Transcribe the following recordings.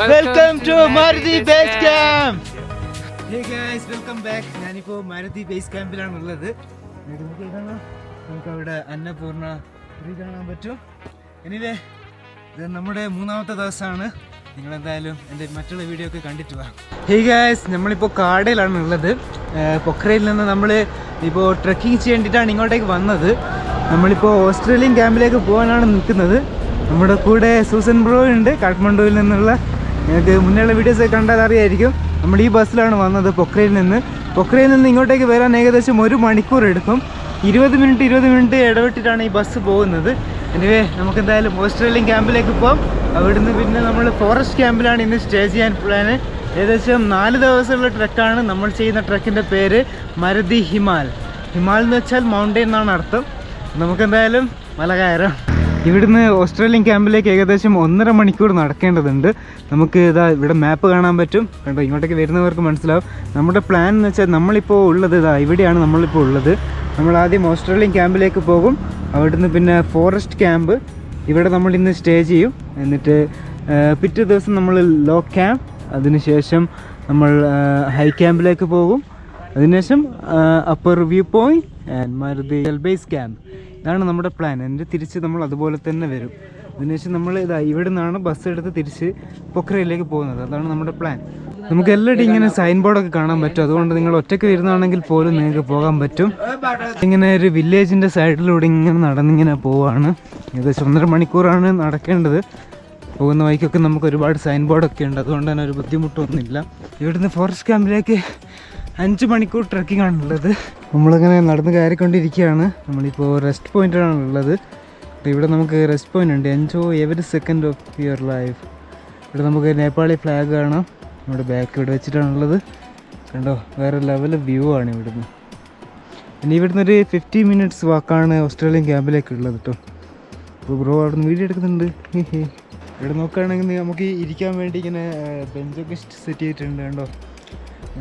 Welcome to Maruti Base Camp. Hey guys, welcome back. ഞാനിപ്പോൾ Maruti base ക്യാമ്പിലാണ് ഉള്ളത്. നമുക്ക് അവിടെ അന്നപൂർണ കാണാൻ പറ്റും. എനിവേ ഇത് നമ്മുടെ മൂന്നാമത്തെ ദിവസമാണ്. നിങ്ങളെന്തായാലും എൻ്റെ മറ്റുള്ള വീഡിയോ ഒക്കെ കണ്ടിട്ട് വാ. ഹേയ് ഗായ്സ്, നമ്മളിപ്പോൾ കാടയിലാണ് ഉള്ളത്. പൊക്രയിൽ നിന്ന് നമ്മൾ ഇപ്പോൾ ട്രക്കിംഗ് ചെയ്യേണ്ടിയിട്ടാണ് ഇങ്ങോട്ടേക്ക് വന്നത്. നമ്മളിപ്പോൾ ഓസ്ട്രേലിയൻ ക്യാമ്പിലേക്ക് പോകാനാണ് നിൽക്കുന്നത്. നമ്മുടെ കൂടെ സൂസൻ ബ്രോ ഉണ്ട്, കാഠ്മണ്ഡുവിൽ നിന്നുള്ള. നിങ്ങൾക്ക് മുന്നേയുള്ള വീഡിയോസൊക്കെ കണ്ടാൽ അറിയായിരിക്കും. നമ്മൾ ഈ ബസ്സിലാണ് വന്നത് പൊക്രയിൽ നിന്ന്. പൊക്രയിൽ നിന്ന് ഇങ്ങോട്ടേക്ക് വരാൻ ഏകദേശം 1 മണിക്കൂർ എടുക്കും. 20 മിനിറ്റ് ഇടവിട്ടിട്ടാണ് ഈ ബസ് പോകുന്നത്. എനിവേ നമുക്ക് എന്തായാലും ഓസ്ട്രേലിയൻ ക്യാമ്പിലേക്ക് പോകാം. അവിടുന്ന് പിന്നെ നമ്മൾ ഫോറസ്റ്റ് ക്യാമ്പിലാണ് ഇന്ന് സ്റ്റേ ചെയ്യാൻ പ്ലാന്. ഏകദേശം 4 ദിവസമുള്ള ട്രക്കാണ്. നമ്മൾ ചെയ്യുന്ന ട്രക്കിൻ്റെ പേര് മരുതി ഹിമാൽ. ഹിമാൽ എന്ന് വെച്ചാൽ മൗണ്ടെയിൻ എന്നാണ് അർത്ഥം. നമുക്കെന്തായാലും മല കയറാം. ഇവിടുന്ന് ഓസ്ട്രേലിയൻ ക്യാമ്പിലേക്ക് ഏകദേശം 1.5 മണിക്കൂർ നടക്കേണ്ടതുണ്ട്. നമുക്ക് ഇവിടെ മാപ്പ് കാണാൻ പറ്റും. കണ്ടോ, ഇങ്ങോട്ടേക്ക് വരുന്നവർക്ക് മനസ്സിലാവും. നമ്മുടെ പ്ലാൻ എന്ന് വെച്ചാൽ നമ്മളിപ്പോൾ ഉള്ളത് ഇവിടെയാണ് നമ്മളിപ്പോൾ ഉള്ളത്. നമ്മൾ ആദ്യം ഓസ്ട്രേലിയൻ ക്യാമ്പിലേക്ക് പോകും. അവിടുന്ന് പിന്നെ ഫോറസ്റ്റ് ക്യാമ്പ്, ഇവിടെ നമ്മൾ ഇന്ന് സ്റ്റേ ചെയ്യും. എന്നിട്ട് പിറ്റേ ദിവസം നമ്മൾ ലോ ക്യാമ്പ്, അതിനുശേഷം നമ്മൾ ഹൈ ക്യാമ്പിലേക്ക് പോകും. അതിനുശേഷം upper view point and Maruti base camp. ഇതാണ് നമ്മുടെ പ്ലാൻ. എന്നിട്ട് തിരിച്ച് നമ്മൾ അതുപോലെ തന്നെ വരും. അതിനുശേഷം നമ്മൾ ഇവിടെ നിന്നാണ് ബസ് എടുത്ത് തിരിച്ച് പൊക്രയിലേക്ക് പോകുന്നത്. അതാണ് നമ്മുടെ പ്ലാൻ. നമുക്ക് എല്ലായിടും ഇങ്ങനെ സൈൻ ബോർഡൊക്കെ കാണാൻ പറ്റും. അതുകൊണ്ട് നിങ്ങൾ ഒറ്റയ്ക്ക് വരുന്നതാണെങ്കിൽ പോലും നിങ്ങൾക്ക് പോകാൻ പറ്റും. ഇങ്ങനെ ഒരു വില്ലേജിൻ്റെ സൈഡിലൂടെ ഇങ്ങനെ നടന്നിങ്ങനെ പോവാണ്. ഏകദേശം 1.5 മണിക്കൂറാണ് നടക്കേണ്ടത്. പോകുന്ന വഴിക്കൊക്കെ നമുക്ക് ഒരുപാട് സൈൻ ബോർഡൊക്കെ ഉണ്ട്. അതുകൊണ്ട് തന്നെ ഒരു ബുദ്ധിമുട്ടൊന്നുമില്ല. ഇവിടുന്ന് ഫോറസ്റ്റ് ക്യാമ്പിലേക്ക് 5 മണിക്കൂർ ട്രക്കിംഗ് ആണുള്ളത്. നമ്മളിങ്ങനെ നടന്ന് കയറിക്കൊണ്ടിരിക്കുകയാണ്. നമ്മളിപ്പോൾ റെസ്റ്റ് പോയിൻ്റാണ് ഉള്ളത്. ഇവിടെ നമുക്ക് റെസ്റ്റ് പോയിൻ്റ് ഉണ്ട്. Enjoy every second of your life. ഇവിടെ നമുക്ക് നേപ്പാളി ഫ്ലാഗ് കാണാം. നമ്മുടെ ബാക്ക് ഇവിടെ വെച്ചിട്ടാണുള്ളത്. കണ്ടോ, വേറെ ലെവൽ വ്യൂ ആണ് ഇവിടുന്ന്. ഇനി ഇവിടുന്ന് ഒരു 50 മിനിറ്റ്സ് വാക്കാണ് ഓസ്ട്രേലിയൻ ക്യാമ്പിലേക്കുള്ളത് കേട്ടോ. അപ്പോൾ ബ്രോ അവിടെ നിന്ന് വീഡിയോ എടുക്കുന്നുണ്ട്. ഇവിടെ നോക്കുകയാണെങ്കിൽ നമുക്ക് ഇരിക്കാൻ വേണ്ടി ഇങ്ങനെ ബെഞ്ചൊക്കെ സെറ്റ് ചെയ്തിട്ടുണ്ട്. കണ്ടോ,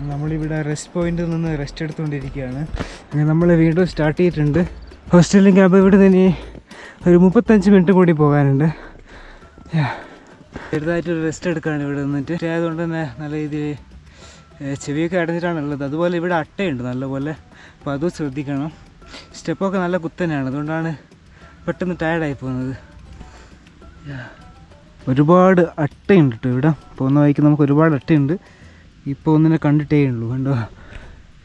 നമ്മളിവിടെ റെസ്റ്റ് പോയിന്റിൽ നിന്ന് റെസ്റ്റ് എടുത്തുകൊണ്ടിരിക്കുകയാണ്. നമ്മൾ വീണ്ടും സ്റ്റാർട്ട് ചെയ്തിട്ടുണ്ട്. ഓസ്ട്രേലിയൻ ക്യാമ്പ് ഇവിടെ തന്നെ ഒരു 35 മിനിറ്റ് കൂടി പോകാനുണ്ട്. ചെറുതായിട്ടൊരു റെസ്റ്റ് എടുക്കുകയാണ് ഇവിടെ നിന്നിട്ട്. ആയതുകൊണ്ട് തന്നെ നല്ല രീതിയിൽ ചെവിയൊക്കെ അടഞ്ഞിട്ടാണ് ഉള്ളത്. അതുപോലെ ഇവിടെ അട്ടയുണ്ട് നല്ലപോലെ, അപ്പോൾ അതും ശ്രദ്ധിക്കണം. സ്റ്റെപ്പൊക്കെ നല്ല കുത്തനെയാണ്, അതുകൊണ്ടാണ് പെട്ടെന്ന് ടയർഡായി പോകുന്നത്. ഒരുപാട് അട്ടയുണ്ട് കേട്ടോ ഇവിടെ. പോകുന്ന വഴിക്ക് നമുക്ക് ഒരുപാട് അട്ടയുണ്ട്. ഇപ്പോൾ ഒന്നിനെ കണ്ടിട്ടേ ഉള്ളൂ. കണ്ടോ,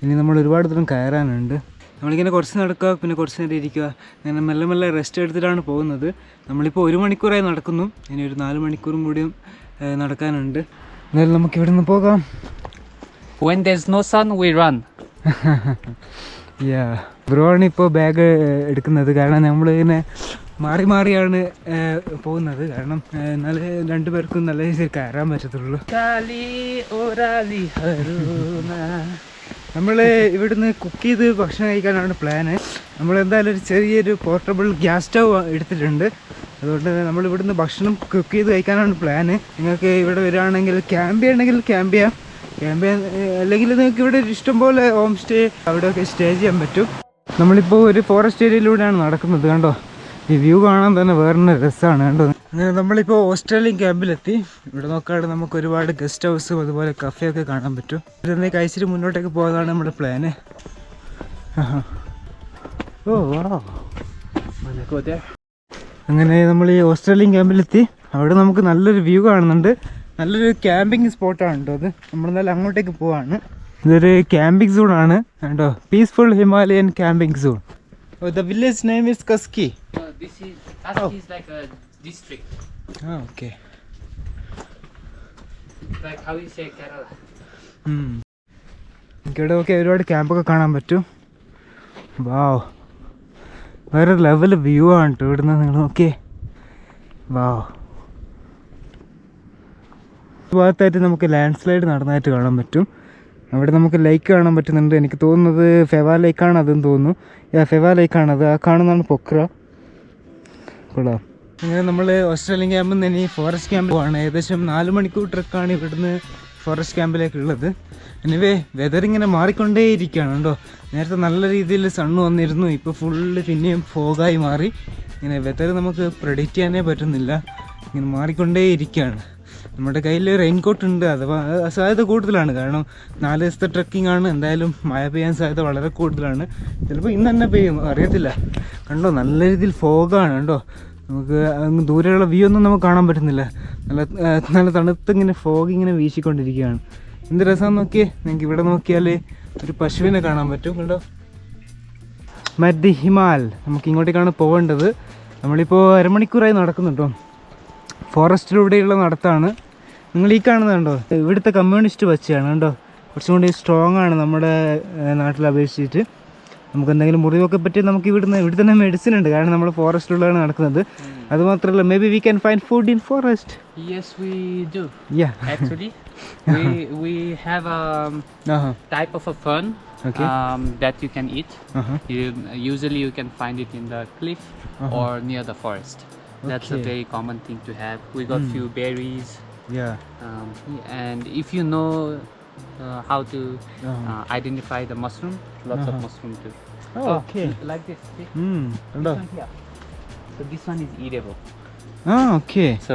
ഇനി നമ്മൾ ഒരുപാട് ദൂരം കയറാനുണ്ട്. നമ്മളിങ്ങനെ കുറച്ച് നടക്കുക, പിന്നെ കുറച്ച് നേരം ഇരിക്കുക, അങ്ങനെ മെല്ലെ മെല്ലെ റെസ്റ്റ് എടുത്തിട്ടാണ് പോകുന്നത്. നമ്മളിപ്പോൾ 1 മണിക്കൂറായി നടക്കുന്നു. ഇനി ഒരു 4 മണിക്കൂറും കൂടിയും നടക്കാനുണ്ട്. എന്നാലും നമുക്ക് ഇവിടെ നിന്ന് പോകാം. When there's no sun, we run. Bro ആണ് ഇപ്പോൾ ബാഗ് എടുക്കുന്നത്. കാരണം നമ്മളിങ്ങനെ മാറി മാറിയാണ് പോകുന്നത്. കാരണം നല്ല 2 പേർക്കും നല്ല രീതിയിൽ കയറാൻ പറ്റത്തുള്ളൂ. നമ്മൾ ഇവിടുന്ന് കുക്ക് ചെയ്ത് ഭക്ഷണം കഴിക്കാനാണ് പ്ലാന്. നമ്മളെന്തായാലും ഒരു ചെറിയൊരു പോർട്ടബിൾ ഗ്യാസ് സ്റ്റൗ എടുത്തിട്ടുണ്ട്. അതുകൊണ്ട് നമ്മൾ ഇവിടുന്ന് ഭക്ഷണം കുക്ക് ചെയ്ത് കഴിക്കാനാണ് പ്ലാന്. നിങ്ങൾക്ക് ഇവിടെ വരികയാണെങ്കിൽ ക്യാമ്പ് ചെയ്യണമെങ്കിൽ ക്യാമ്പ് ചെയ്യാം. അല്ലെങ്കിൽ നിങ്ങൾക്ക് ഇവിടെ ഇഷ്ടംപോലെ ഹോം സ്റ്റേ അവിടെയൊക്കെ സ്റ്റേ ചെയ്യാൻ പറ്റും. നമ്മളിപ്പോൾ ഒരു ഫോറസ്റ്റ് ഏരിയയിലൂടെയാണ് നടക്കുന്നത്. കണ്ടോ, ഈ വ്യൂ കാണാൻ തന്നെ വേറെ രസമാണ്. കണ്ടോ, അങ്ങനെ നമ്മളിപ്പോൾ ഓസ്ട്രേലിയൻ ക്യാമ്പിലെത്തി. ഇവിടെ നോക്കാതെ നമുക്ക് ഒരുപാട് ഗസ്റ്റ് ഹൗസും അതുപോലെ കഫേയൊക്കെ കാണാൻ പറ്റും. ഇതൊന്നേ കഴിച്ചിട്ട് മുന്നോട്ടേക്ക് പോകാനാണ് നമ്മുടെ പ്ലാന്. അങ്ങനെ നമ്മൾ ഈ ഓസ്ട്രേലിയൻ ക്യാമ്പിലെത്തി. അവിടെ നമുക്ക് നല്ലൊരു വ്യൂ കാണുന്നുണ്ട്. നല്ലൊരു ക്യാമ്പിങ് സ്പോട്ടാണ് കേട്ടോ അത്. നമ്മളെന്തായാലും അങ്ങോട്ടേക്ക് പോവാണ്. ഇതൊരു ക്യാമ്പിംഗ് സോൺ ആണ്. കണ്ടോ, peaceful Himalayan camping zone. The village name is Kaski. This is like a district. Okay. Like how you say Kerala. ഇവിടെ ഒക്കെ ഒരുപാട് ക്യാമ്പൊക്കെ കാണാൻ പറ്റും. വാവ്, വേറെ ലെവൽ വ്യൂ ആണ് കേട്ടോ ഇവിടുന്ന്. നിങ്ങൾ നോക്കിയേ, വാവ്. ഭാഗത്തായിട്ട് നമുക്ക് ലാൻഡ് സ്ലൈഡ് നടന്നതായിട്ട് കാണാൻ പറ്റും. അവിടെ നമുക്ക് ലേക്ക് കാണാൻ പറ്റുന്നുണ്ട്. എനിക്ക് തോന്നുന്നത് ഫെവാ ലേക്കാണ് അതെന്ന് തോന്നുന്നു. ഫെവാ ലേക്കാണത്. ആ കാണുന്നതാണ് പൊക്ര. കൊള്ളാം. അങ്ങനെ നമ്മൾ ഓസ്ട്രേലിയൻ ക്യാമ്പിൽ നിന്ന് ഇനി ഫോറസ്റ്റ് ക്യാമ്പിൽ പോവാണ്. ഏകദേശം 4 മണിക്കൂർ ട്രക്കാണ് ഇവിടുന്ന് ഫോറസ്റ്റ് ക്യാമ്പിലേക്കുള്ളത്. എനിവേ വെതർ ഇങ്ങനെ മാറിക്കൊണ്ടേയിരിക്കുകയാണ്. കേട്ടോ, നേരത്തെ നല്ല രീതിയിൽ സണ്ണ് വന്നിരുന്നു. ഇപ്പോൾ ഫുള്ള് പിന്നെയും ഫോഗായി മാറി. ഇങ്ങനെ വെതർ നമുക്ക് പ്രെഡിക്റ്റ് ചെയ്യാനേ പറ്റുന്നില്ല. ഇങ്ങനെ മാറിക്കൊണ്ടേയിരിക്കുകയാണ്. നമ്മുടെ കയ്യിൽ റെയിൻകോട്ട് ഉണ്ട്. അഥവാ സാധ്യത കൂടുതലാണ്, കാരണം 4 ദിവസത്തെ ട്രക്കിംഗ് ആണ്. എന്തായാലും മഴ പെയ്യാൻ സാധ്യത വളരെ കൂടുതലാണ്. ചിലപ്പോൾ ഇന്ന് തന്നെ പെയ്യും, അറിയത്തില്ല. കണ്ടോ, നല്ല രീതിയിൽ ഫോഗാണ് കണ്ടോ. നമുക്ക് അങ്ങ് ദൂരെയുള്ള വ്യൂ ഒന്നും നമുക്ക് കാണാൻ പറ്റുന്നില്ല. നല്ല തണുത്തിങ്ങനെ ഫോഗ് ഇങ്ങനെ വീശിക്കൊണ്ടിരിക്കുകയാണ്. എന്ത് രസമാണെന്ന് നോക്കിയേ. നിങ്ങൾക്ക് ഇവിടെ നോക്കിയാൽ ഒരു പശുവിനെ കാണാൻ പറ്റും കണ്ടോ. മദ്ദി ഹിമാൽ. നമുക്ക് ഇങ്ങോട്ടേക്കാണ് പോകേണ്ടത്. നമ്മളിപ്പോൾ അരമണിക്കൂറായി നടക്കുന്നുണ്ടോ. ഫോറസ്റ്റിലൂടെയുള്ള നടത്താണ്. നിങ്ങൾ ഈ കാണുന്നത് കണ്ടോ, ഇവിടുത്തെ കമ്മ്യൂണിസ്റ്റ് പച്ചയാണ് കണ്ടോ. കുറച്ചും കൂടി സ്ട്രോങ് ആണ് നമ്മുടെ നാട്ടിൽ അപേക്ഷിച്ചിട്ട്. നമുക്ക് എന്തെങ്കിലും മുറിവൊക്കെ പറ്റി നമുക്ക് ഇവിടെ തന്നെ മെഡിസിൻ ഉണ്ട്, കാരണം നമ്മൾ ഫോറസ്റ്റിലൂടെയാണ് നടക്കുന്നത്. അതുമാത്രമല്ല, may be we can find food in forest. Yes, we do. Yeah. Actually, we have a type of a fern Okay. that you can eat. Uh-huh. Usually you can find it in the cliff or near the forest. That's a Okay. very common thing to have. We got few berries. Yeah. And if you know how to identify the mushroom, lots of mushroom too. Oh, okay. Like this. See? കണ്ടോ. This one here. So this one is eatable. Okay. So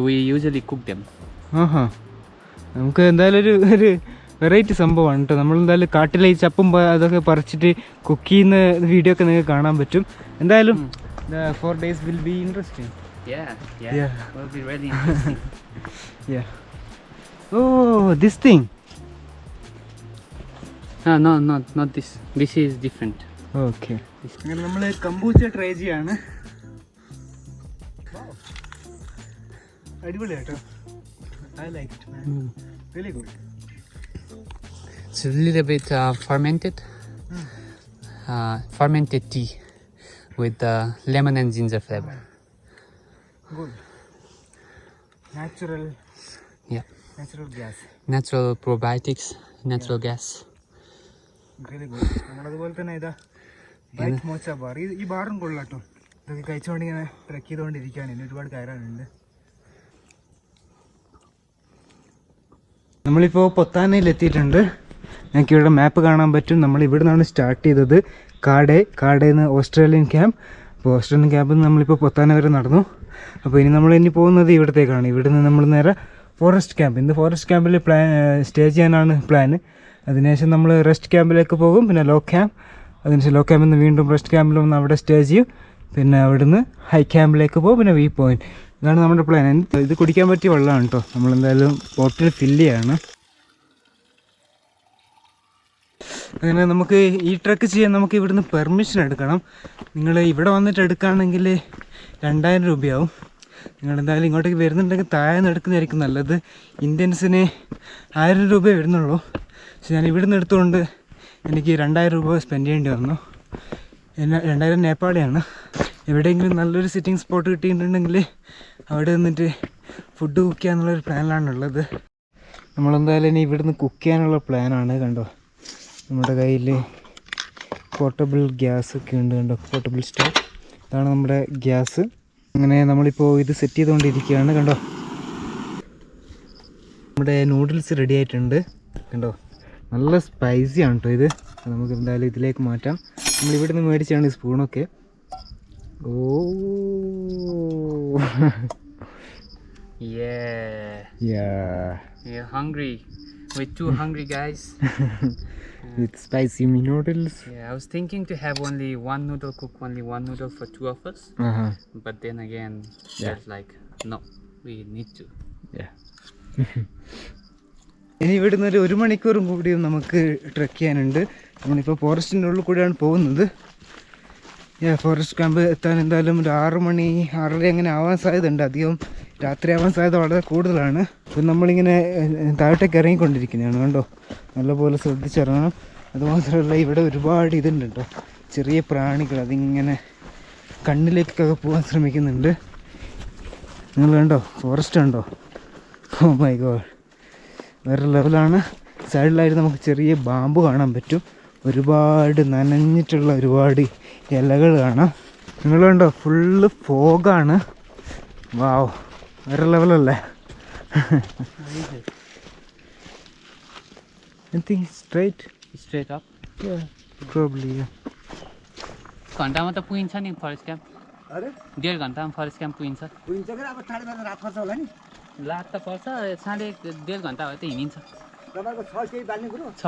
we usually cook them. നമുക്ക് എന്തായാലും ഒരു variety സംഭവമാണ് കേട്ടോ. നമ്മളെന്തായാലും കാട്ടിലെ ഈ ചപ്പും അതൊക്കെ പറിച്ചിട്ട് കുക്ക് ചെയ്യുന്ന വീഡിയോ ഒക്കെ നിങ്ങൾക്ക് കാണാൻ പറ്റും. എന്തായാലും 4 days will be interesting. Yeah. Yeah. Will be really interesting. Yeah. Oh, this thing. No, not this. This is different. Okay. അങ്ങനെ നമ്മൾ കമ്പൂച്ച ട്രൈ ചെയ്യാണ്. അടിപൊളി കേട്ടോ. I like it, man. Really good. It's a little bit fermented. Fermented tea with lemon and ginger flavor. Good. Natural. Yeah. Natural gas. Natural probiotics, natural gas. Really good. നമ്മളതുപോലെ തന്നെ ഇതാ white മോച്ച bar. ഈ ബാറും കൊള്ളാട്ടോ. ഇതൊക്കെ കഴിച്ചുകൊണ്ട് ഇങ്ങനെ trek ചെയ്തുകൊണ്ടിരിക്കുകയാണ്. ഇനി ഒരുപാട് കയറാനുണ്ട്. നമ്മളിപ്പോൾ പൊത്താനയിൽ എത്തിയിട്ടുണ്ട്. ഞങ്ങൾക്ക് ഇവിടെ മാപ്പ് കാണാൻ പറ്റും. നമ്മൾ ഇവിടെ നിന്നാണ് സ്റ്റാർട്ട് ചെയ്തത്. കാടേന്ന് ഓസ്ട്രേലിയൻ ക്യാമ്പ്. അപ്പോൾ ഓസ്ട്രേലിയൻ ക്യാമ്പിൽ നിന്ന് നമ്മളിപ്പോൾ പൊത്താന വരെ നടന്നു. അപ്പോൾ ഇനി പോകുന്നത് ഇവിടത്തേക്കാണ്. ഇവിടെ നിന്ന് നമ്മൾ നേരെ ഫോറസ്റ്റ് ക്യാമ്പ്. ഇന്ന് ഫോറസ്റ്റ് ക്യാമ്പിൽ സ്റ്റേ ചെയ്യാനാണ് പ്ലാൻ. അതിനുശേഷം നമ്മൾ റെസ്റ്റ് ക്യാമ്പിലേക്ക് പോകും, പിന്നെ ലോ ക്യാമ്പ്. അതിനുശേഷം ലോ ക്യാമ്പിൽ നിന്ന് വീണ്ടും റെസ്റ്റ് ക്യാമ്പിൽ വന്ന് അവിടെ സ്റ്റേ ചെയ്യും. പിന്നെ അവിടുന്ന് ഹൈ ക്യാമ്പിലേക്ക് പോകും, പിന്നെ വ്യൂ പോയിൻറ്റ്. ഇതാണ് നമ്മുടെ പ്ലാൻ. ഇത് കുടിക്കാൻ പറ്റിയ വെള്ളമാണ് കേട്ടോ. നമ്മളെന്തായാലും ബോട്ടിൽ ഫില്ല് ചെയ്യാണ്. അങ്ങനെ നമുക്ക് ഈ ട്രക്ക് ചെയ്യാൻ നമുക്ക് ഇവിടുന്ന് പെർമിഷൻ എടുക്കണം. നിങ്ങൾ ഇവിടെ വന്നിട്ട് എടുക്കുകയാണെങ്കിൽ 2000 രൂപയാവും. നിങ്ങളെന്തായാലും ഇങ്ങോട്ടേക്ക് വരുന്നുണ്ടെങ്കിൽ താഴെ നിന്ന് എടുക്കുന്നതായിരിക്കും നല്ലത്. ഇന്ത്യൻസിന് 1000 രൂപയെ വരുന്നുള്ളൂ. പക്ഷെ ഞാൻ ഇവിടുന്ന് എടുത്തുകൊണ്ട് എനിക്ക് 2000 രൂപ സ്പെൻഡ് ചെയ്യേണ്ടി വന്നു. 2000 നേപ്പാളിയാണ്. എവിടെയെങ്കിലും നല്ലൊരു സിറ്റിംഗ് സ്പോട്ട് കിട്ടിയിട്ടുണ്ടെങ്കിൽ അവിടെ നിന്നിട്ട് ഫുഡ് കുക്ക് ചെയ്യാനുള്ളൊരു പ്ലാനിലാണുള്ളത്. നമ്മളെന്തായാലും ഇനി ഇവിടുന്ന് കുക്ക് ചെയ്യാനുള്ള പ്ലാനാണ്. കണ്ടോ, നമ്മുടെ കയ്യിൽ പോർട്ടബിൾ ഗ്യാസ് ഒക്കെ ഉണ്ട്. കണ്ടോ, പോർട്ടബിൾ സ്റ്റവ്. ഇതാണ് നമ്മുടെ ഗ്യാസ്. അങ്ങനെ നമ്മളിപ്പോൾ ഇത് സെറ്റ് ചെയ്തുകൊണ്ടിരിക്കുകയാണ്. കണ്ടോ, നമ്മുടെ നൂഡിൽസ് റെഡി ആയിട്ടുണ്ട്. കണ്ടോ, നല്ല സ്പൈസിയാണ് കേട്ടോ ഇത്. നമുക്ക് എന്തായാലും ഇതിലേക്ക് മാറ്റാം. നമ്മളിവിടെ നിന്ന് മേടിച്ചാണ് ഈ സ്പൂണൊക്കെ. ഓ Yeah. You're hungry. We're too hungry, guys. With spicy noodles. Yeah, I was thinking to have only one noodle, cook only one noodle for 2 of us. But then again, that's like, no, we need to. Yeah. ഇനി ഇവിടുന്ന് ഒരു 1 മണിക്കൂറും കൂടി നമുക്ക് trek ചെയ്യാനുണ്ട്. നമ്മളിപ്പോൾ ഫോറസ്റ്റിൻ്റെ ഉള്ളിൽ കൂടെയാണ് പോകുന്നത്. ഫോറസ്റ്റ് ക്യാമ്പ് എത്താൻ എന്തായാലും ഒരു 6 മണി 6:30 അങ്ങനെ ആവാൻ സാധ്യതയുണ്ട്. അധികം രാത്രി ആവാൻ സാധ്യത വളരെ കൂടുതലാണ്. അപ്പം നമ്മളിങ്ങനെ താഴോട്ടേക്ക് ഇറങ്ങിക്കൊണ്ടിരിക്കുന്നതാണ്. കണ്ടോ, നല്ലപോലെ ശ്രദ്ധിച്ചിറങ്ങണം. അതുമാത്രമല്ല, ഇവിടെ ഒരുപാട് ഇതുണ്ട് കേട്ടോ, ചെറിയ പ്രാണികൾ. അതിങ്ങനെ കണ്ണിലേക്കൊക്കെ പോകാൻ ശ്രമിക്കുന്നുണ്ട്. നിങ്ങൾ കണ്ടോ, ഫോറസ്റ്റ് കണ്ടോ? ഓ മൈ ഗോഡ്, വേറെ ലെവലാണ്. സൈഡിലായിട്ട് നമുക്ക് ചെറിയ ബാമ്പ് കാണാൻ പറ്റും. ഒരുപാട് നനഞ്ഞിട്ടുള്ള ഒരുപാട് ഇലകൾ കാണാം. നിങ്ങൾ കണ്ടോ, ഫുള്ള് ഫോഗാണ്. വാവ്, വേറെ ലെവലല്ലേ? Anything straight up? Yeah, probably. घन्टामा त पुगिन्छ नि फरेस्ट क्याम्प. अरे 1.5 घन्टामा फरेस्ट क्याम्प पुगिन्छ. के अब टाढा रात पर्छ होला नि. लात त पर्छ 1.5 घन्टा भयो त हिँडिन्छ तपाईँको छ केही बाल्ने कुरो छ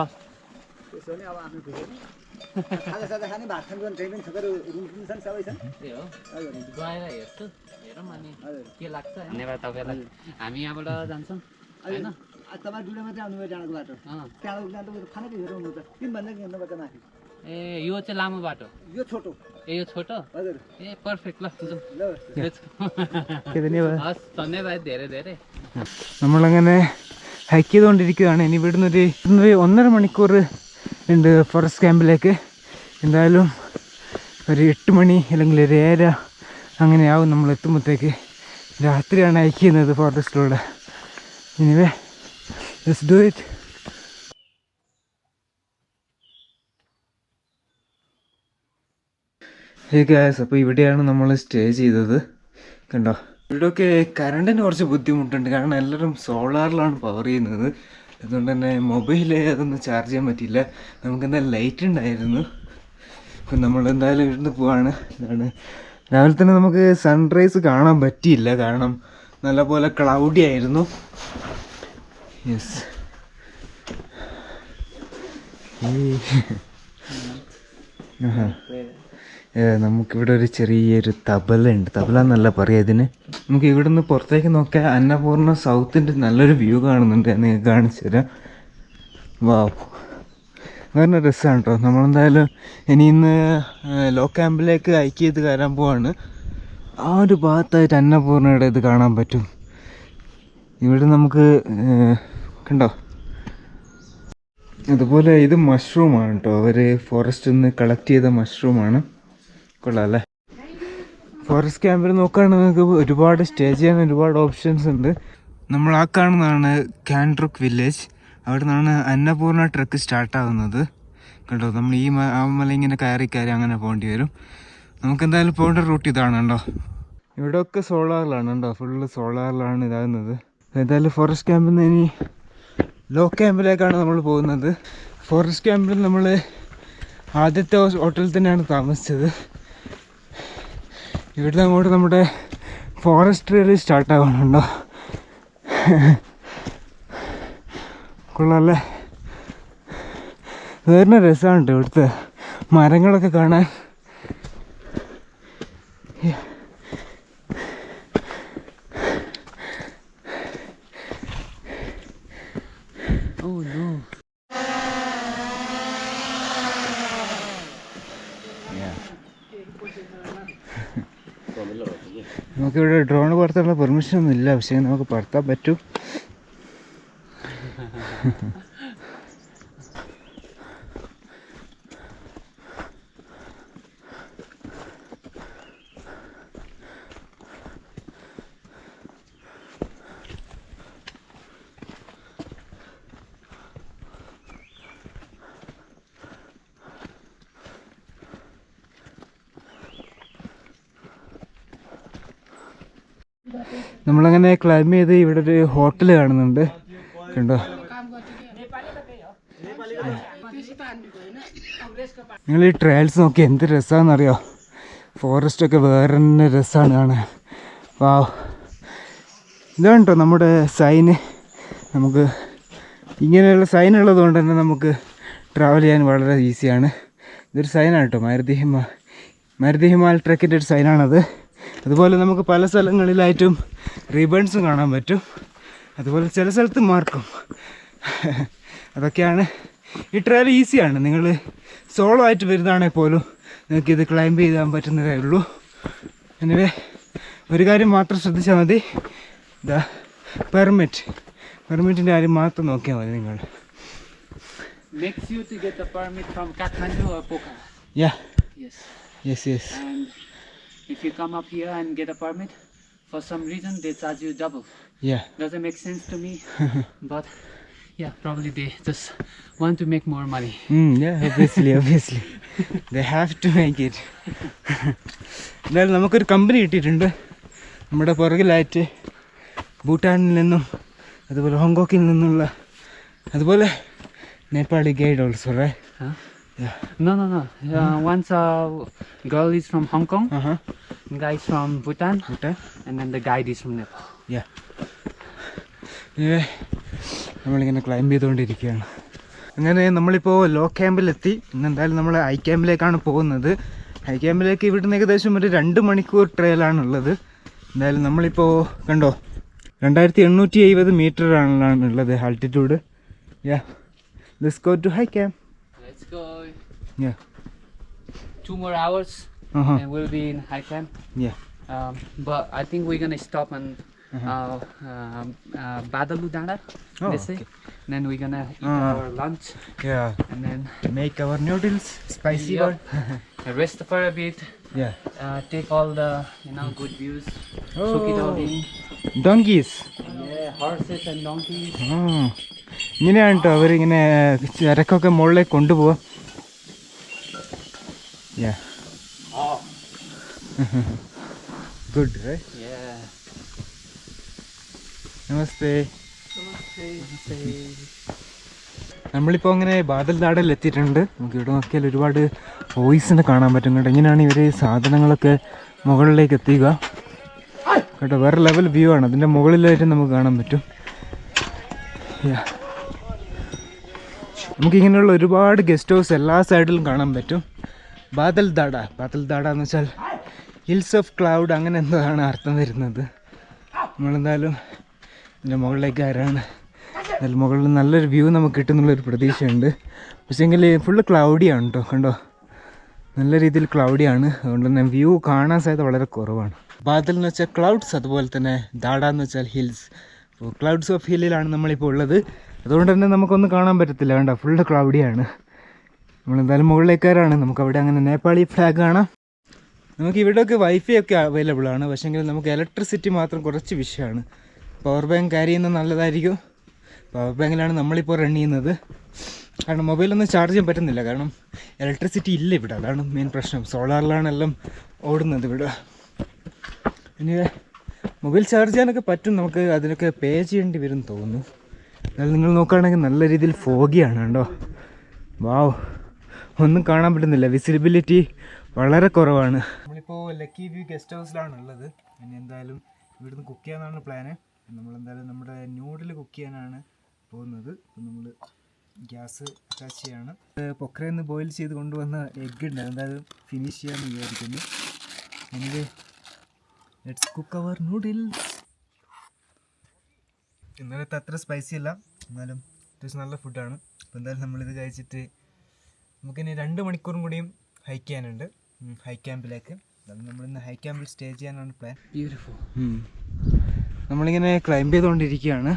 त्यसो भने अब आफ्नो खुसी खाजा साजा खाने भात खानु ट्रेन पनि छ रुम पनि छन् सबै छन् त्यही हो हजुर गएर हेर्छु हेरौँ अनि हजुर के लाग्छ धन्यवाद तपाईँलाई हामी यहाँबाट जान्छौँ होइन तपाईँ दुइटा मात्रै आउनुभयो डाँडाको बाटो त्यहाँबाट जाँदा खानाकै हेरौँ त तिनभन्दा हिँड्नुपर्छ माथि ए यो चाहिँ लामो बाटो यो छोटो ए यो छोटो हजुर ए पर्फेक्ट ल जाउँ ധന്യവാദം हस् धन्यवाद धेरै धेरै നമ്മളങ്ങനെ ഹൈക്ക് ചെയ്തുകൊണ്ടിരിക്കുകയാണ് ഇനി ഇവിടുന്ന് ഒരു 1.5 മണിക്കൂർ ഉണ്ട് ഫോറസ്റ്റ് ക്യാമ്പിലേക്ക് എന്തായാലും ഒരു 8 മണി അല്ലെങ്കിൽ ഒരു 7 അങ്ങനെയാവും നമ്മൾ എത്തുമ്പോഴത്തേക്ക് രാത്രിയാണ് ഹൈക്ക് ചെയ്യുന്നത് ഫോറസ്റ്റിലൂടെ എനിവേ ലെറ്റ്സ് ഡു ഇറ്റ് അപ്പോൾ ഇവിടെയാണ് നമ്മൾ സ്റ്റേ ചെയ്തത് കണ്ടോ ഇവിടെയൊക്കെ കറണ്ടിന് കുറച്ച് ബുദ്ധിമുട്ടുണ്ട് കാരണം എല്ലാവരും സോളാറിലാണ് പവർ ചെയ്യുന്നത് അതുകൊണ്ട് തന്നെ മൊബൈൽ അതൊന്നും ചാർജ് ചെയ്യാൻ പറ്റിയില്ല നമുക്ക് എന്തായാലും ലൈറ്റ് ഉണ്ടായിരുന്നു അപ്പം നമ്മളെന്തായാലും ഇവിടുന്ന് പോവാണ് ഇതാണ് രാവിലെ തന്നെ നമുക്ക് സൺറൈസ് കാണാൻ പറ്റിയില്ല കാരണം നല്ലപോലെ ക്ലൗഡി ആയിരുന്നു യെസ് നമുക്കിവിടെ ഒരു ചെറിയൊരു തബല ഉണ്ട് തബല എന്നല്ല പറയുക ഇതിന് നമുക്ക് ഇവിടെ നിന്ന് പുറത്തേക്ക് നോക്കിയാൽ അന്നപൂർണ്ണ സൗത്തിൻ്റെ നല്ലൊരു വ്യൂ കാണുന്നുണ്ട് ഞാൻ നിങ്ങൾക്ക് കാണിച്ചു തരാം വാവ് വേറെ രസമാണ് കേട്ടോ നമ്മളെന്തായാലും ഇനി ഇന്ന് ലോ ക്യാമ്പിലേക്ക് ഹൈക്ക് ചെയ്ത് കയറാൻ പോവാണ് ആ ഒരു ഭാഗത്തായിട്ട് അന്നപൂർണ്ണയുടെ ഇത് കാണാൻ പറ്റും ഇവിടെ നമുക്ക് കണ്ടോ അതുപോലെ ഇത് മഷ്റൂമാണ് കേട്ടോ അവർ ഫോറസ്റ്റിൽ നിന്ന് കളക്ട് ചെയ്ത മഷ്റൂമാണ് കൊള്ളാം അല്ലേ ഫോറസ്റ്റ് ക്യാമ്പിൽ നോക്കുകയാണെങ്കിൽ നമുക്ക് ഒരുപാട് സ്റ്റേ ചെയ്യാൻ ഒരുപാട് ഓപ്ഷൻസ് ഉണ്ട് നമ്മൾ ആ കാണുന്നതാണ് കാൻഡ്രുക്ക് വില്ലേജ് അവിടെ നിന്നാണ് അന്നപൂർണ്ണ ട്രക്ക് സ്റ്റാർട്ടാകുന്നത് കണ്ടോ നമ്മൾ ഈ മല ഇങ്ങനെ കയറി അങ്ങനെ പോകേണ്ടി വരും നമുക്ക് എന്തായാലും പോകേണ്ട റൂട്ട് ഇതാണ് കണ്ടോ ഇവിടെയൊക്കെ സോളാറിലാണ് കേട്ടോ ഫുള്ള് സോളാറിലാണ് ഇതാകുന്നത് എന്തായാലും ഫോറസ്റ്റ് ക്യാമ്പിൽ നിന്ന് ഇനി ലോ ക്യാമ്പിലേക്കാണ് നമ്മൾ പോകുന്നത് ഫോറസ്റ്റ് ക്യാമ്പിൽ നമ്മൾ ആദ്യത്തെ ഹോട്ടലിൽ തന്നെയാണ് താമസിച്ചത് ഇവിടുന്ന് അങ്ങോട്ട് നമ്മുടെ ഫോറസ്റ്റ് റേലി സ്റ്റാർട്ടാകുന്നുണ്ടോ കൊള്ളാമല്ലേ വേറെ രസമാണ് കേട്ടോ ഇവിടുത്തെ മരങ്ങളൊക്കെ കാണാൻ നമുക്കിവിടെ ഡ്രോൺ പറത്താനുള്ള പെർമിഷൻ ഒന്നും ഇല്ല പക്ഷേ നമുക്ക് പറത്താൻ പറ്റും നമ്മളങ്ങനെ ക്ലൈംബ് ചെയ്ത് ഇവിടെ ഒരു ഹോട്ടൽ കാണുന്നുണ്ട് കണ്ടോ നിങ്ങൾ ഈ ട്രയൽസ് നോക്കി എന്ത് രസമാണെന്നറിയോ ഫോറസ്റ്റൊക്കെ വേറെ തന്നെ രസമാണ് കാണാൻ വാവ് ഇതാണ് കേട്ടോ നമ്മുടെ സൈന് നമുക്ക് ഇങ്ങനെയുള്ള സൈൻ ഉള്ളത് കൊണ്ട് തന്നെ നമുക്ക് ട്രാവൽ ചെയ്യാൻ വളരെ ഈസിയാണ് ഇതൊരു സൈനാണ് കേട്ടോ മാരുതി ഹിമാൽ ട്രക്കിൻ്റെ ഒരു സൈനാണത് അതുപോലെ നമുക്ക് പല സ്ഥലങ്ങളിലായിട്ടും റിബൺസും കാണാൻ പറ്റും അതുപോലെ ചില സ്ഥലത്ത് മാർക്കും അതൊക്കെയാണ് ഈ ട്രയൽ ഈസിയാണ് നിങ്ങൾ സോളോ ആയിട്ട് വരുന്നതാണെങ്കിൽ പോലും നിങ്ങൾക്കിത് ക്ലൈംബ് ചെയ്യാൻ പറ്റുന്നതേ ഉള്ളൂ എനിവേ ഒരു കാര്യം മാത്രം ശ്രദ്ധിച്ചാൽ മതി ഇതാ പെർമിറ്റിൻ്റെ കാര്യം മാത്രം നോക്കിയാൽ മതി നിങ്ങൾ Makes you to get a permit from Kathmandu or Pokhara. Yeah. Yes. Yes. And if you come up here and get a permit, for some reason they charge you double. Yeah. Doesn't make sense to me, but yeah, probably they just want to make more money. Yeah, obviously. They have to make it. എന്നാലും നമുക്കൊരു company കിട്ടിയിട്ടുണ്ട് നമ്മുടെ പുറകിലായിട്ട് ഭൂട്ടാനിൽ നിന്നും അതുപോലെ ഹോങ്കോങ്ങിൽ നിന്നുള്ള അതുപോലെ Nepali guide also, right? Huh? Yeah. No. Once a girl is from Hong Kong, guy is from Bhutan, and then the guide is from Nepal. Yeah. നമ്മളിങ്ങനെ climb ചെയ്തുകൊണ്ടിരിക്കുകയാണ്. അങ്ങനെ നമ്മളിപ്പോൾ ലോ ക്യാമ്പിലെത്തി. ഇന്നെന്തായാലും നമ്മൾ ഹൈ ക്യാമ്പിലേക്കാണ് പോകുന്നത്. ഹൈ ക്യാമ്പിലേക്ക് ഇവിടുന്ന് ഏകദേശം ഒരു 2 മണിക്കൂർ ട്രെയിലാണുള്ളത്. എന്തായാലും നമ്മളിപ്പോൾ കണ്ടോ 2870 മീറ്ററാണ് ഉള്ളത് altitude. Let's go to high camp. Let's go. Yeah. 2 more hours and we'll be in high camp. Yeah. But I think we're gonna stop on Badalu Dana. Oh, they say. okay. And then we're gonna eat our lunch Yeah. and then Make our noodles spicy Yep. one. rest for a bit. Yeah. Take all the good views. Soak it all in. Donkeys. Yeah, horses and donkeys. ഇങ്ങനെയാണ് കേട്ടോ അവരിങ്ങനെ ചരക്കൊക്കെ മുകളിലേക്ക് കൊണ്ടുപോവാം. Yeah. Oh. Good, right? Yeah. നമസ്തേ. Namaste. നമ്മളിപ്പോൾ അങ്ങനെ ബാദൽ നാടിൽ എത്തിയിട്ടുണ്ട്. നമുക്ക് ഇവിടെ നോക്കിയാൽ ഒരുപാട് വോയിസിനെ കാണാൻ പറ്റും കേട്ടോ. ഇങ്ങനെയാണ് ഇവർ സാധനങ്ങളൊക്കെ മുകളിലേക്ക് എത്തിക്കുക കേട്ടോ. വേറെ ലെവൽ വ്യൂ ആണ്. അതിൻ്റെ മുകളിലായിട്ട് നമുക്ക് കാണാൻ പറ്റും. നമുക്കിങ്ങനെയുള്ള ഒരുപാട് ഗസ്റ്റ് ഹൗസ് എല്ലാ സൈഡിലും കാണാൻ പറ്റും. ബാദൽ ദാഡ എന്ന് വെച്ചാൽ ഹിൽസ് ഓഫ് ക്ലൗഡ് അങ്ങനെ എന്താണ് അർത്ഥം വരുന്നത്. നമ്മളെന്തായാലും ഇതിൻ്റെ മുകളിലേക്ക് കയറാണ്. അതിൽ മുകളിൽ നല്ലൊരു വ്യൂ നമുക്ക് കിട്ടുന്നുള്ളൊരു പ്രതീക്ഷയുണ്ട്. പക്ഷേങ്കിൽ ഫുള്ള് ക്ലൗഡിയാണ് കേട്ടോ. കണ്ടോ നല്ല രീതിയിൽ ക്ലൗഡിയാണ്. അതുകൊണ്ട് തന്നെ വ്യൂ കാണാൻ സാധ്യത വളരെ കുറവാണ്. ബാദൽ എന്ന് വെച്ചാൽ ക്ലൗഡ്സ്, അതുപോലെ തന്നെ ദാഡ എന്ന് വെച്ചാൽ ഹിൽസ്. അപ്പോൾ ക്ലൗഡ്സ് ഓഫ് ഹില്ലിലാണ് നമ്മളിപ്പോൾ ഉള്ളത്. അതുകൊണ്ട് തന്നെ നമുക്കൊന്നും കാണാൻ പറ്റത്തില്ല. കണ്ടോ ഫുള്ള് ക്ലൗഡിയാണ്. നമ്മളെന്തായാലും മുകളിലേക്കാരാണ്. നമുക്കവിടെ അങ്ങനെ നേപ്പാളി ഫ്ലാഗ് കാണാം. നമുക്ക് ഇവിടെയൊക്കെ വൈഫൈ ഒക്കെ അവൈലബിൾ ആണ്. പക്ഷേങ്കിൽ നമുക്ക് ഇലക്ട്രിസിറ്റി മാത്രം കുറച്ച് വിഷയമാണ്. പവർ ബാങ്ക് ക്യാരി ചെയ്യുന്നത് നല്ലതായിരിക്കും. പവർ ബാങ്കിലാണ് നമ്മളിപ്പോൾ റൺ ചെയ്യുന്നത്. കാരണം മൊബൈലൊന്നും ചാർജ് ചെയ്യാൻ പറ്റുന്നില്ല. കാരണം ഇലക്ട്രിസിറ്റി ഇല്ല ഇവിടെ. അതാണ് മെയിൻ പ്രശ്നം. സോളാറിലാണ് എല്ലാം ഓടുന്നത് ഇവിടെ. ഇനി മൊബൈൽ ചാർജ് ചെയ്യാനൊക്കെ പറ്റും. നമുക്ക് അതിനൊക്കെ പേ ചെയ്യേണ്ടി വരും തോന്നുന്നു. എന്നാലും നിങ്ങൾ നോക്കുകയാണെങ്കിൽ നല്ല രീതിയിൽ ഫോഗിയാണ് കേട്ടോ. വാവ്, ഒന്നും കാണാൻ പറ്റുന്നില്ല. വിസിബിലിറ്റി വളരെ കുറവാണ്. നമ്മളിപ്പോൾ ലക്കി വ്യൂ ഗസ്റ്റ് ഹൗസിലാണ് ഉള്ളത്. ഇനി എന്തായാലും ഇവിടുന്ന് കുക്ക് ചെയ്യാനാണ് പ്ലാന്. നമ്മളെന്തായാലും നമ്മുടെ ന്യൂഡിൽ കുക്ക് ചെയ്യാനാണ് പോകുന്നത്. അപ്പം നമ്മൾ ഗ്യാസ് അറ്റാച്ച് ചെയ്യാണ്. പൊക്രയിൽ നിന്ന് ബോയിൽ ചെയ്ത് കൊണ്ടുവന്ന എഗ്ഗ് ഉണ്ട്. എന്തായാലും ഫിനിഷ് ചെയ്യാമെന്ന് വിചാരിക്കുന്നു. Anyway let's cook our noodles. ഇന്നലത്തെ അത്ര സ്പൈസി അല്ല, എന്നാലും അത്യാവശ്യം നല്ല ഫുഡാണ്. അപ്പോൾ എന്തായാലും നമ്മളിത് കഴിച്ചിട്ട് നമുക്കിനി 2 മണിക്കൂറും കൂടിയും ഹൈക്ക് ചെയ്യാനുണ്ട് ഹൈ ക്യാമ്പിലേക്ക്. അതായത് നമ്മളിന്ന് ഹൈ ക്യാമ്പിൽ സ്റ്റേ ചെയ്യാനാണ് പ്ലാൻ. Beautiful. നമ്മളിങ്ങനെ ക്ലൈംബ് ചെയ്തുകൊണ്ടിരിക്കുകയാണ്.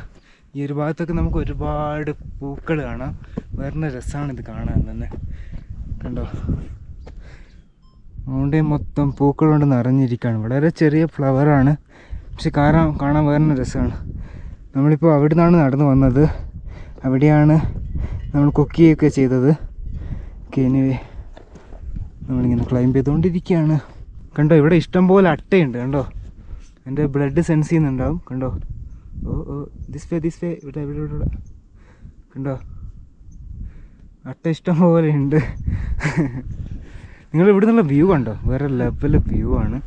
ഈ ഒരു ഭാഗത്തൊക്കെ നമുക്ക് ഒരുപാട് പൂക്കൾ കാണാം. വേറെ രസമാണ് ഇത് കാണാൻ തന്നെ. കണ്ടോ അവിടെ മൊത്തം പൂക്കൾ കൊണ്ട് നിറഞ്ഞിരിക്കുകയാണ്. വളരെ ചെറിയ ഫ്ലവറാണ്, പക്ഷെ കാണാൻ വേറെ രസമാണ്. നമ്മളിപ്പോൾ അവിടെ നിന്നാണ് നടന്നു വന്നത്. അവിടെയാണ് നമ്മൾ കുക്ക് ചെയ്യുകയൊക്കെ ചെയ്തത്. എനിവേ നമ്മളിങ്ങനെ ക്ലൈംബ് ചെയ്തുകൊണ്ടിരിക്കുകയാണ്. കണ്ടോ ഇവിടെ ഇഷ്ടംപോലെ അട്ടയുണ്ട്. കണ്ടോ എൻ്റെ ബ്ലഡ് സെൻസ് ചെയ്യുന്നുണ്ടാവും. കണ്ടോ ദിസ് വേ ഇവിടെ കണ്ടോ അട്ട ഇഷ്ടം പോലെ ഉണ്ട്. നിങ്ങൾ ഇവിടെ നിന്നുള്ള വ്യൂ കണ്ടോ, വേറെ ലെവൽ വ്യൂ ആണ്.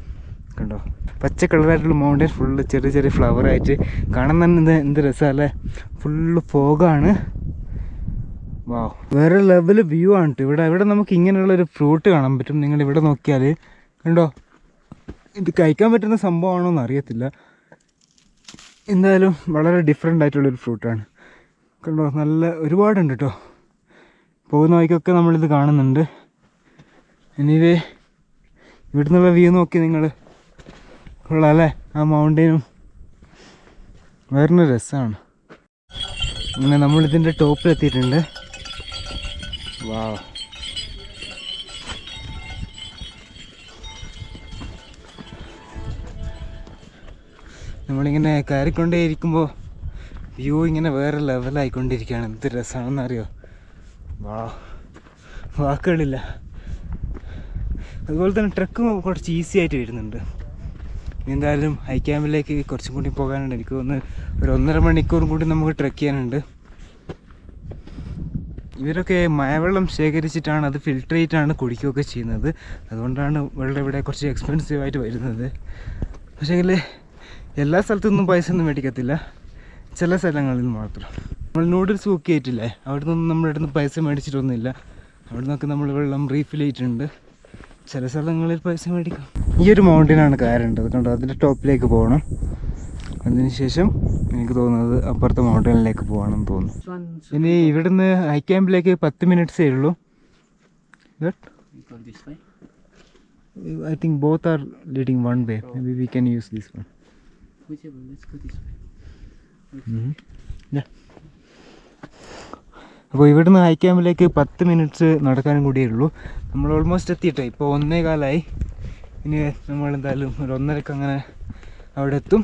കണ്ടോ പച്ച കളറായിട്ടുള്ള മൗണ്ടൻ ഫുള്ള് ചെറിയ ചെറിയ ഫ്ലവറായിട്ട് കാണാൻ തന്നെ എന്ത് രസമല്ലേ. ഫുള്ള് ഫോഗാണ്. വാ, വേറെ ലെവൽ വ്യൂ ആണ് കേട്ടോ. ഇവിടെ നമുക്ക് ഇങ്ങനെയുള്ളൊരു ഫ്രൂട്ട് കാണാൻ പറ്റും. നിങ്ങൾ ഇവിടെ നോക്കിയാൽ കണ്ടോ, ഇത് കഴിക്കാൻ പറ്റുന്ന സംഭവമാണോ എന്ന് അറിയത്തില്ല. എന്തായാലും വളരെ ഡിഫറെൻ്റ് ആയിട്ടുള്ളൊരു ഫ്രൂട്ടാണ്. കണ്ടോ നല്ല ഒരുപാടുണ്ട് കേട്ടോ. പോകുന്ന വഴിക്കൊക്കെ നമ്മളിത് കാണുന്നുണ്ട്. എനിവേ ഇവിടെ നിന്നുള്ള വ്യൂ നോക്കി നിങ്ങൾ, കൊള്ളാം അല്ലേ. ആ മൗണ്ടനും വേറെ രസമാണ്. അങ്ങനെ നമ്മളിതിൻ്റെ ടോപ്പിലെത്തിയിട്ടുണ്ട്. വാ, നമ്മളിങ്ങനെ കയറിക്കൊണ്ടേ ഇരിക്കുമ്പോൾ വ്യൂ ഇങ്ങനെ വേറെ ലെവലായിക്കൊണ്ടിരിക്കുകയാണ്. എന്ത് രസമാണെന്ന് അറിയോ. വാ, വാക്കുകളില്ല. അതുപോലെ തന്നെ ട്രക്ക് കുറച്ച് ഈസി ആയിട്ട് വരുന്നുണ്ട്. എന്തായാലും ഹൈ ക്യാമ്പിലേക്ക് കുറച്ചും കൂടി പോകാനുണ്ട്. എനിക്ക് തോന്നുന്നു ഒരു 1.5 മണിക്കൂറും കൂടി നമുക്ക് ട്രക്ക് ചെയ്യാനുണ്ട്. ഇവരൊക്കെ മഴവെള്ളം ശേഖരിച്ചിട്ടാണ് അത് ഫിൽട്ടർ ചെയ്തിട്ടാണ് കുടിക്കുകയൊക്കെ ചെയ്യുന്നത്. അതുകൊണ്ടാണ് വെള്ളം ഇവിടെ കുറച്ച് എക്സ്പെൻസീവായിട്ട് വരുന്നത്. പക്ഷേങ്കിൽ എല്ലാ സ്ഥലത്തുനിന്നും പൈസ ഒന്നും മേടിക്കത്തില്ല. ചില സ്ഥലങ്ങളിൽ മാത്രം. നമ്മൾ നൂഡിൽസ് കുക്ക് ചെയ്തിട്ടില്ലേ, അവിടെ നിന്നൊന്നും നമ്മുടെ അടുത്ത് പൈസ മേടിച്ചിട്ടൊന്നുമില്ല. അവിടെ നിന്നൊക്കെ നമ്മൾ വെള്ളം റീഫിൽ ചെയ്തിട്ടുണ്ട്. ചില സ്ഥലങ്ങളിൽ പൈസ മേടിക്കാം. ഈ ഒരു മൗണ്ടനാണ് കയറേണ്ടത് കണ്ടോ, അതിൻ്റെ ടോപ്പിലേക്ക് പോകണം. അതിനുശേഷം എനിക്ക് തോന്നുന്നത് അപ്പുറത്തെ മൗണ്ടനിലേക്ക് പോകണമെന്ന് തോന്നുന്നു. ഇനി ഇവിടുന്ന് ഹൈ ക്യാമ്പിലേക്ക് 10 മിനിറ്റ്സേ ഉള്ളൂ. I think both are leading one way. Maybe we can use this one. Whichever, let's go this way. Yeah. അപ്പോൾ ഇവിടുന്ന് ഹൈ ക്യാമ്പിലേക്ക് 10 മിനിറ്റ്സ് നടക്കാനും കൂടിയേ ഉള്ളൂ. നമ്മൾ ഓൾമോസ്റ്റ് എത്തിയിട്ടേ, ഇപ്പോൾ 1:15. ഇനി നമ്മൾ എന്തായാലും ഒരു 1:30 അങ്ങനെ അവിടെ എത്തും.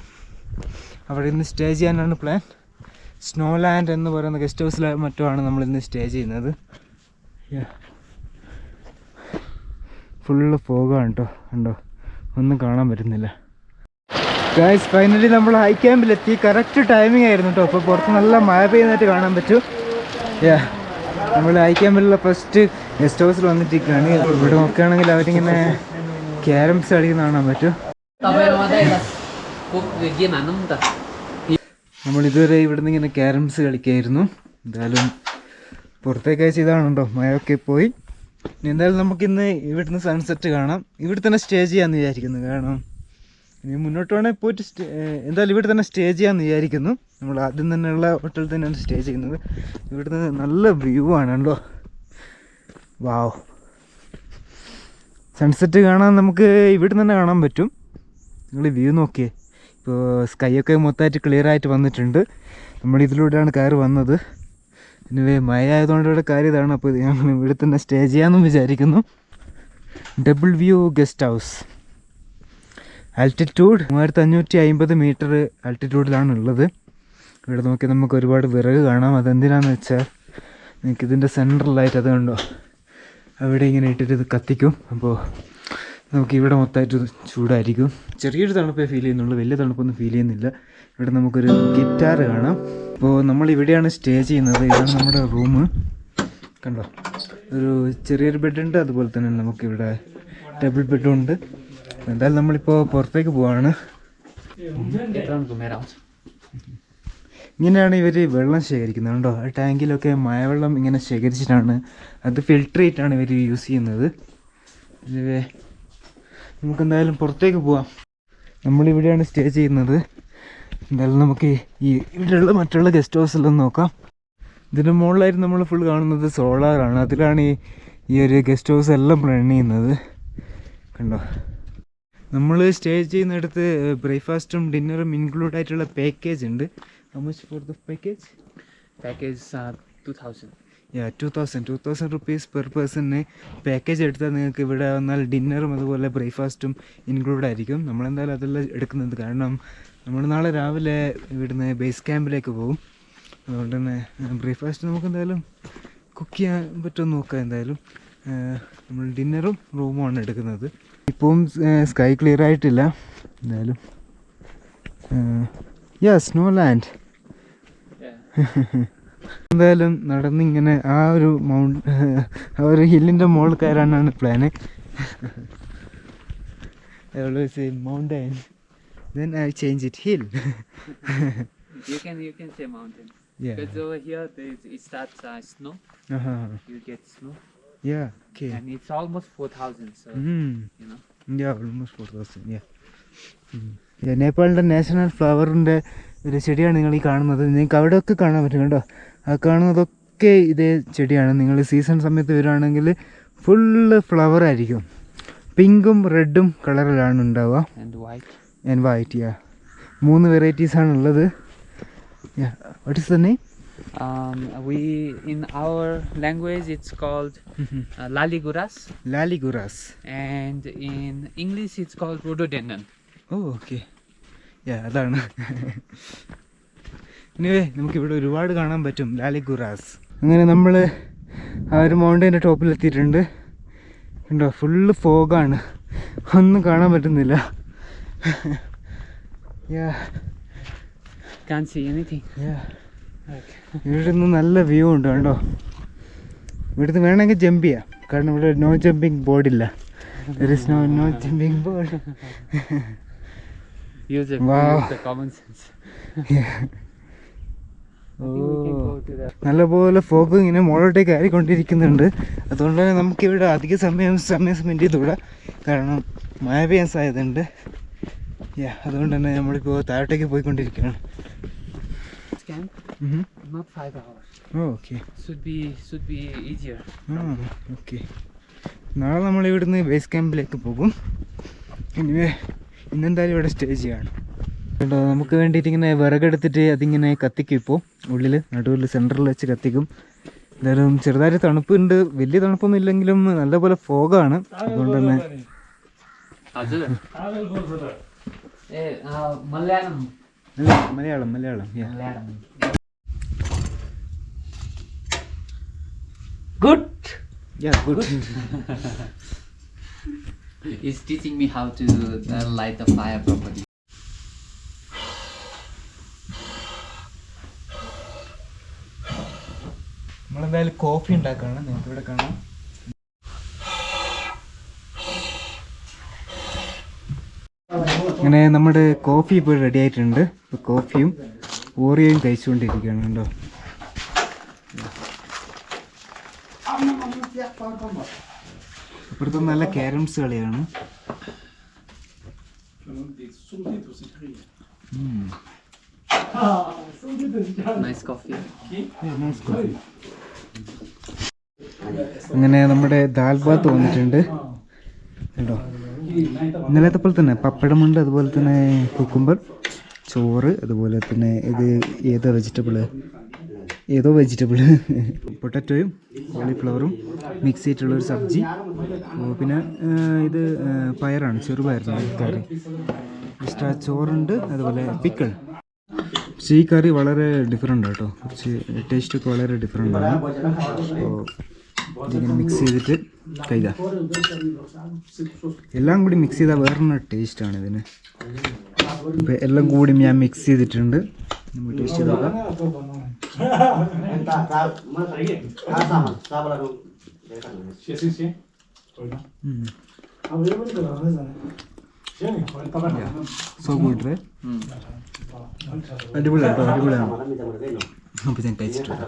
അവിടെ ഇന്ന് സ്റ്റേ ചെയ്യാനാണ് പ്ലാൻ. സ്നോ ലാൻഡ് എന്ന് പറയുന്ന ഗസ്റ്റ് ഹൗസിൽ മറ്റോ ആണ് നമ്മളിന്ന് സ്റ്റേ ചെയ്യുന്നത്. ഫുള്ള് ഫോഗാണ് കേട്ടോ, കണ്ടോ, ഒന്നും കാണാൻ പറ്റുന്നില്ല. ഗായ്സ് ഫൈനലി നമ്മൾ ഹൈ ക്യാമ്പിലെത്തി. കറക്റ്റ് ടൈമിംഗ് ആയിരുന്നു കേട്ടോ. അപ്പോൾ പുറത്ത് നല്ല മഴ പെയ്യുന്നതായിട്ട് കാണാൻ പറ്റും. നമ്മൾ ഹൈ ക്യാമ്പിലുള്ള ഫസ്റ്റ് ഗസ്റ്റ് ഹൗസിൽ വന്നിട്ടിരിക്കുകയാണ്. ഇവിടെ നോക്കുകയാണെങ്കിൽ അവരിങ്ങനെ ക്യാരംസ് കളിക്കുന്ന കാണാൻ പറ്റും. നമ്മൾ ഇതുവരെ ഇവിടുന്ന് ഇങ്ങനെ ക്യാരംസ് കളിക്കായിരുന്നു. എന്തായാലും പുറത്തേക്ക് അയച്ച ഇതാണുണ്ടോ, മഴയൊക്കെ പോയി. ഇനി എന്തായാലും നമുക്കിന്ന് ഇവിടുന്ന് സൺസെറ്റ് കാണാം. ഇവിടെ തന്നെ സ്റ്റേ ചെയ്യാമെന്ന് വിചാരിക്കുന്നു. കാരണം ഇനി മുന്നോട്ട് വേണമെങ്കിൽ പോയിട്ട് എന്തായാലും ഇവിടെ തന്നെ സ്റ്റേ ചെയ്യാമെന്ന് വിചാരിക്കുന്നു. നമ്മൾ ആദ്യം തന്നെയുള്ള ഹോട്ടലിൽ തന്നെയാണ് സ്റ്റേ ചെയ്യുന്നത്. ഇവിടുന്ന് നല്ല വ്യൂ ആണ് കേട്ടോ. വാവ്, സൺസെറ്റ് കാണാൻ നമുക്ക് ഇവിടെ തന്നെ കാണാൻ പറ്റും. നിങ്ങൾ വ്യൂ നോക്കിയേ. ഇപ്പോൾ സ്കൈയൊക്കെ മൊത്തമായിട്ട് ക്ലിയർ ആയിട്ട് വന്നിട്ടുണ്ട്. നമ്മളിതിലൂടെയാണ് കയറി വന്നത്. പിന്നെ മഴ ആയതുകൊണ്ട് ഇവിടെ കാര്യം ഇതാണ്. അപ്പോൾ ഞങ്ങൾ ഇവിടെ തന്നെ സ്റ്റേ ചെയ്യാമെന്നും വിചാരിക്കുന്നു. Double view guest house. Altitude 3550 metre ആൾട്ടിറ്റ്യൂഡിലാണ് ഉള്ളത്. ഇവിടെ നോക്കി നമുക്ക് ഒരുപാട് വിറക് കാണാം. അതെന്തിനാന്ന് വെച്ചാൽ നമുക്കിതിൻ്റെ സെൻട്രലായിട്ട് അത് കണ്ടോ, അവിടെ ഇങ്ങനെ ഇട്ടിട്ട് ഇത് കത്തിക്കും. അപ്പോൾ നമുക്ക് ഇവിടെ മൊത്തമായിട്ട് ചൂടായിരിക്കും. ചെറിയൊരു തണുപ്പേ ഫീൽ ചെയ്യുന്നുള്ളൂ, വലിയ തണുപ്പൊന്നും ഫീൽ ചെയ്യുന്നില്ല. ഇവിടെ നമുക്കൊരു ഗിറ്റാർ കാണാം. അപ്പോൾ നമ്മൾ ഇവിടെയാണ് സ്റ്റേ ചെയ്യുന്നത്. ഇതാണ് നമ്മുടെ റൂം കണ്ടോ. ഒരു ചെറിയൊരു ബെഡുണ്ട്, അതുപോലെ തന്നെ നമുക്കിവിടെ ഡബിൾ ബെഡും ഉണ്ട്. എന്തായാലും നമ്മളിപ്പോൾ പുറത്തേക്ക് പോവാണ്. ഇങ്ങനെയാണ് ഇവർ വെള്ളം ശേഖരിക്കുന്നത് കണ്ടോ. ആ ടാങ്കിലൊക്കെ മഴവെള്ളം ഇങ്ങനെ ശേഖരിച്ചിട്ടാണ്, അത് ഫിൽട്ടർ ചെയ്തിട്ടാണ് ഇവർ യൂസ് ചെയ്യുന്നത്. ഇതുവേ നമുക്കെന്തായാലും പുറത്തേക്ക് പോവാം. നമ്മളിവിടെയാണ് സ്റ്റേ ചെയ്യുന്നത്. എന്തായാലും നമുക്ക് ഈ ഇവിടെയുള്ള മറ്റുള്ള ഗസ്റ്റ് ഹൗസിലൊന്ന് നോക്കാം. ഇതിൻ്റെ മുകളിലായിട്ട് നമ്മൾ ഫുൾ കാണുന്നത് സോളാറാണ്. അതിലാണ് ഈ ഒരു ഗസ്റ്റ് ഹൗസ് എല്ലാം റൺ ചെയ്യുന്നത് കണ്ടോ. നമ്മൾ സ്റ്റേ ചെയ്യുന്നിടത്ത് ബ്രേക്ക്ഫാസ്റ്റും ഡിന്നറും ഇൻക്ലൂഡ് ആയിട്ടുള്ള പാക്കേജ് ഉണ്ട്. How much for the package? Package 2000. 2000 rupees per പേഴ്സണിന് പാക്കേജ് എടുത്താൽ നിങ്ങൾക്ക് ഇവിടെ വന്നാൽ ഡിന്നറും അതുപോലെ ബ്രേക്ക്ഫാസ്റ്റും ഇൻക്ലൂഡ് ആയിരിക്കും. നമ്മളെന്തായാലും അതെല്ലാം എടുക്കുന്നത്. കാരണം നമ്മൾ നാളെ രാവിലെ ഇവിടുന്ന് ബേസ് ക്യാമ്പിലേക്ക് പോകും. അതുകൊണ്ട് തന്നെ ബ്രേക്ക്ഫാസ്റ്റ് നമുക്ക് എന്തായാലും കുക്ക് ചെയ്യാൻ പറ്റുമെന്ന് നോക്കാം. എന്തായാലും നമ്മൾ ഡിന്നറും റൂമുമാണ് എടുക്കുന്നത്. ഇപ്പം സ്കൈ ക്ലിയർ ആയിട്ടില്ല. എന്തായാലും സ്നോ ലാൻഡ്. എന്തായാലും നടന്നിങ്ങനെ ആ ഒരു ഹില്ലിൻ്റെ മുകളിൽ കയറാനാണ് plan. I always say mountain, then I change it hill. You can say mountain. Yeah. Because over here it starts snow. You get snow. Yeah. Okay. And it's almost 4,000. So you know. Yeah, almost 4,000. Yeah. നേപ്പാളിൻ്റെ national ഫ്ലവറിൻ്റെ ഒരു ചെടിയാണ് നിങ്ങൾ ഈ കാണുന്നത്. നിങ്ങൾക്ക് അവിടെയൊക്കെ കാണാൻ പറ്റും കേട്ടോ. ആ കാണുന്നതൊക്കെ ഇതേ ചെടിയാണ്. നിങ്ങൾ സീസൺ സമയത്ത് വരികയാണെങ്കിൽ ഫുള്ള് ഫ്ലവർ ആയിരിക്കും. പിങ്കും റെഡും കളറിലാണ് ഉണ്ടാവുക. And white. മൂന്ന് വെറൈറ്റീസാണ് ഉള്ളത്. What is the name? We in our language it's called laliguras. Laliguras. And in English it's called rhododendron. ഓ ഓക്കെ. അതാണ്. എനിവേ നമുക്കിവിടെ ഒരുപാട് കാണാൻ പറ്റും ലാലിഗുറാസ്. അങ്ങനെ നമ്മൾ ആ ഒരു മൗണ്ടൈൻ്റെ ടോപ്പിലെത്തിയിട്ടുണ്ട്. ഉണ്ടോ, ഫുള്ള് ഫോഗാണ്, ഒന്നും കാണാൻ പറ്റുന്നില്ല. Can't see anything. ഇവിടെ നിന്ന് നല്ല വ്യൂ ഉണ്ട് കണ്ടോ. ഇവിടുന്ന് വേണമെങ്കിൽ ജമ്പ് ചെയ്യാം, കാരണം ഇവിടെ നോ ജമ്പിങ് ബോർഡില്ല. There is no jumping board. Use the common sense. നല്ലപോലെ ഫോഗ് ഇങ്ങനെ മുകളിലോട്ടേക്ക് കയറിക്കൊണ്ടിരിക്കുന്നുണ്ട്. അതുകൊണ്ട് തന്നെ നമുക്കിവിടെ അധിക സമയം സ്പെൻഡ് ചെയ്തുകൂടാ, കാരണം മഴ പെയ്യാൻ സാധ്യതയുണ്ട്. അതുകൊണ്ട് തന്നെ നമ്മളിപ്പോൾ താഴോട്ടേക്ക് പോയിക്കൊണ്ടിരിക്കുകയാണ്. Not 5 hours. Okay Should be easier. Okay. നാളെ നമ്മൾ ഇവിടുന്ന് ബേസ് ക്യാമ്പിലേക്ക് പോകും. ഇന്നെന്തായാലും ഇവിടെ സ്റ്റേ ചെയ്യാണ് കേട്ടോ. നമുക്ക് വേണ്ടിയിട്ട് ഇങ്ങനെ വിറകെടുത്തിട്ട് അതിങ്ങനെ കത്തിക്കും. ഇപ്പോൾ ഉള്ളിൽ നടുവിൽ സെൻറ്ററിൽ വെച്ച് കത്തിക്കും. എന്തായാലും ചെറുതായിട്ട് തണുപ്പുണ്ട്, വലിയ തണുപ്പൊന്നും ഇല്ലെങ്കിലും നല്ലപോലെ ഫോഗാണ്. അതുകൊണ്ട് തന്നെ Malayalam. Malayalam Good. Good. He's teaching me how to light the fire properly. നമ്മളെന്തായാലും കോഫി ഉണ്ടാക്കുകയാണ്, നിങ്ങൾക്ക് ഇവിടെ കാണാം. അങ്ങനെ നമ്മുടെ കോഫി ഇപ്പോൾ റെഡി ആയിട്ടുണ്ട്. ഇപ്പോൾ കോഫിയും ഓറിയോയും കഴിച്ചുകൊണ്ടിരിക്കുകയാണ് കേട്ടോ. ഇപ്പോഴത്തെ നല്ല ക്യാരംസ് കളിയാണ്. Nice coffee. അങ്ങനെ നമ്മുടെ ദാൽ ബാത്ത് വന്നിട്ടുണ്ട് കേട്ടോ. ഇന്നലത്തെ പോലെ തന്നെ പപ്പടമുണ്ട്, അതുപോലെ തന്നെ കുക്കുംബർ, ചോറ്, അതുപോലെ തന്നെ ഇത് ഏതോ വെജിറ്റബിൾ പൊട്ടറ്റോയും കോളിഫ്ലവറും മിക്സ് ചെയ്തിട്ടുള്ളൊരു സബ്ജി. പിന്നെ ഇത് പയറാണ്, ചെറുപയറാണ് കറി. എക്സ്ട്രാ ചോറുണ്ട്, അതുപോലെ പിക്കിൾ. പക്ഷേ ഈ കറി വളരെ ഡിഫറെൻ്റ് കേട്ടോ, കുറച്ച് ടേസ്റ്റൊക്കെ വളരെ ഡിഫറെൻ്റ് ആണ്. അപ്പോൾ ഇതിങ്ങനെ മിക്സ് ചെയ്തിട്ട് കഴിക്കാം. എല്ലാം കൂടി മിക്സ് ചെയ്താൽ വേറൊരു ടേസ്റ്റാണ് ഇതിന്. അപ്പോൾ എല്ലാം കൂടി ഞാൻ മിക്സ് ചെയ്തിട്ടുണ്ട്. നമുക്ക് ടേസ്റ്റ് ചെയ്ത് നോക്കാം. So good. അടിപൊളിയാണ്. അപ്പോൾ ഞാൻ കഴിച്ചിട്ടുണ്ട്.